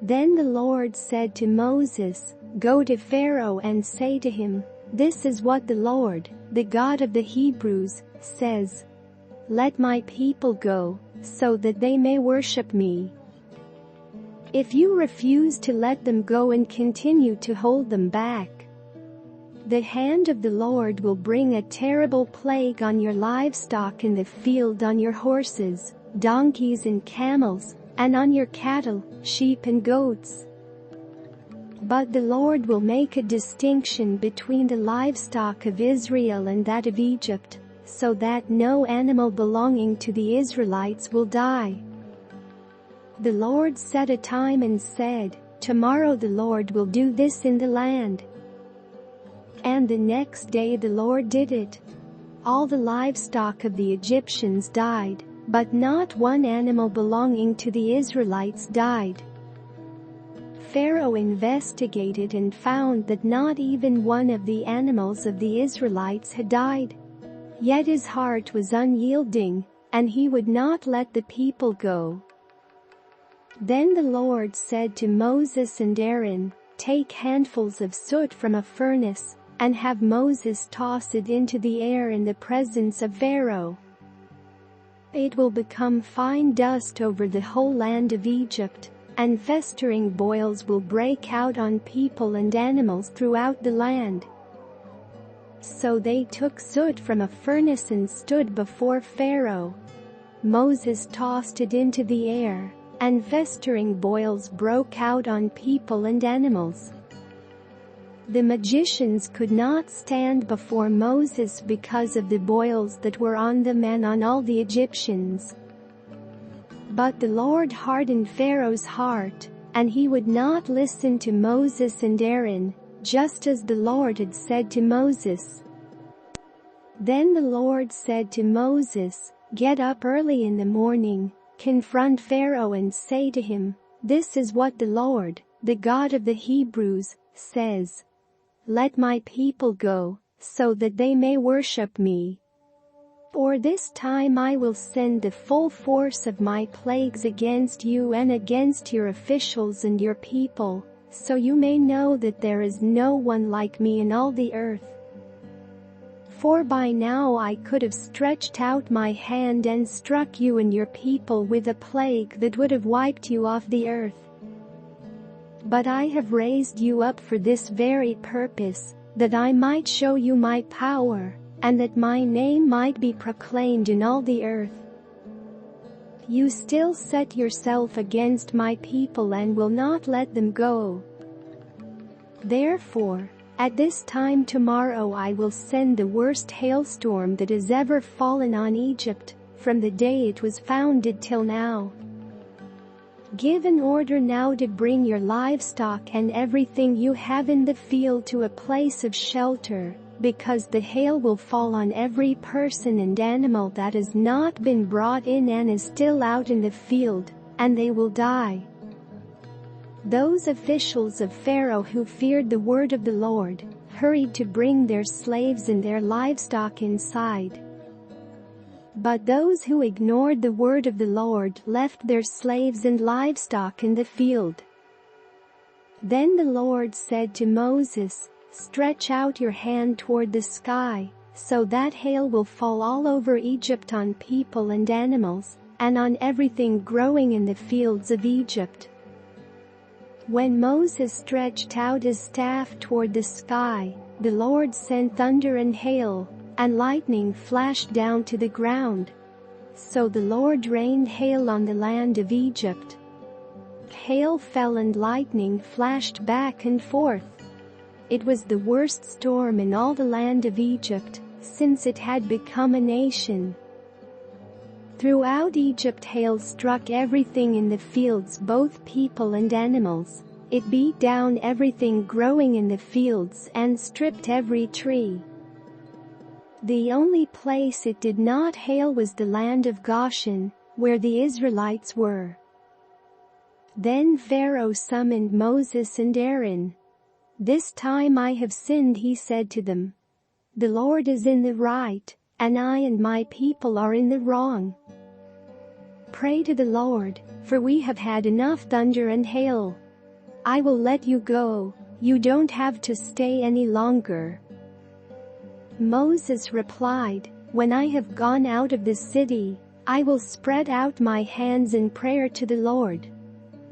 Then the Lord said to Moses, "Go to Pharaoh and say to him, 'This is what the Lord, the God of the Hebrews, says. Let my people go, so that they may worship me. If you refuse to let them go and continue to hold them back, the hand of the Lord will bring a terrible plague on your livestock in the field, on your horses, donkeys and camels, and on your cattle, sheep and goats. But the Lord will make a distinction between the livestock of Israel and that of Egypt, so that no animal belonging to the Israelites will die.' The Lord set a time and said, 'Tomorrow the Lord will do this in the land.' And the next day the Lord did it. All the livestock of the Egyptians died, but not one animal belonging to the Israelites died. Pharaoh investigated and found that not even one of the animals of the Israelites had died. Yet his heart was unyielding, and he would not let the people go. Then the Lord said to Moses and Aaron, "Take handfuls of soot from a furnace, and have Moses toss it into the air in the presence of Pharaoh. It will become fine dust over the whole land of Egypt, and festering boils will break out on people and animals throughout the land." So they took soot from a furnace and stood before Pharaoh. Moses tossed it into the air, and festering boils broke out on people and animals. The magicians could not stand before Moses because of the boils that were on them and on all the Egyptians. But the Lord hardened Pharaoh's heart, and he would not listen to Moses and Aaron, just as the Lord had said to Moses. Then the Lord said to Moses, "Get up early in the morning, confront Pharaoh and say to him, 'This is what the Lord, the God of the Hebrews, says. Let my people go, so that they may worship me. For this time I will send the full force of my plagues against you and against your officials and your people, so you may know that there is no one like me in all the earth. For by now I could have stretched out my hand and struck you and your people with a plague that would have wiped you off the earth. But I have raised you up for this very purpose, that I might show you my power, and that my name might be proclaimed in all the earth. You still set yourself against my people and will not let them go. Therefore, at this time tomorrow I will send the worst hailstorm that has ever fallen on Egypt, from the day it was founded till now. Give an order now to bring your livestock and everything you have in the field to a place of shelter, because the hail will fall on every person and animal that has not been brought in and is still out in the field, and they will die." Those officials of Pharaoh who feared the word of the Lord hurried to bring their slaves and their livestock inside. But those who ignored the word of the Lord left their slaves and livestock in the field. Then the Lord said to Moses, "Stretch out your hand toward the sky, so that hail will fall all over Egypt on people and animals, and on everything growing in the fields of Egypt." When Moses stretched out his staff toward the sky, the Lord sent thunder and hail, and lightning flashed down to the ground. So the Lord rained hail on the land of Egypt. Hail fell and lightning flashed back and forth. It was the worst storm in all the land of Egypt, since it had become a nation. Throughout Egypt hail struck everything in the fields, both people and animals. It beat down everything growing in the fields and stripped every tree. The only place it did not hail was the land of Goshen, where the Israelites were. Then Pharaoh summoned Moses and Aaron. "This time I have sinned," he said to them. "The Lord is in the right, and I and my people are in the wrong. Pray to the Lord, for we have had enough thunder and hail." I will let you go. You don't have to stay any longer." Moses replied, "When I have gone out of the city, I will spread out my hands in prayer to the Lord.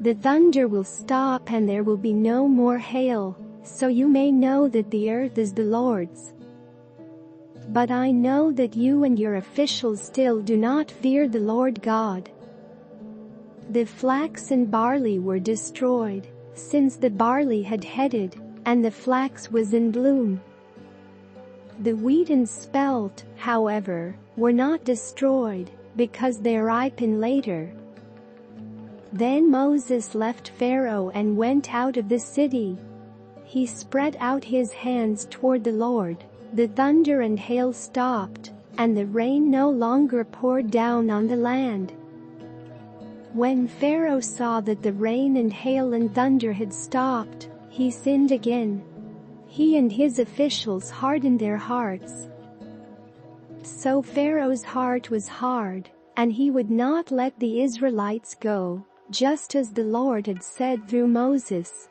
The thunder will stop and there will be no more hail, so you may know that the earth is the Lord's. But I know that you and your officials still do not fear the Lord God." The flax and barley were destroyed, since the barley had headed, and the flax was in bloom. The wheat and spelt, however, were not destroyed, because they ripen later. Then Moses left Pharaoh and went out of the city. He spread out his hands toward the Lord. The thunder and hail stopped, and the rain no longer poured down on the land. When Pharaoh saw that the rain and hail and thunder had stopped, he sinned again. He and his officials hardened their hearts. So Pharaoh's heart was hard, and he would not let the Israelites go, just as the Lord had said through Moses.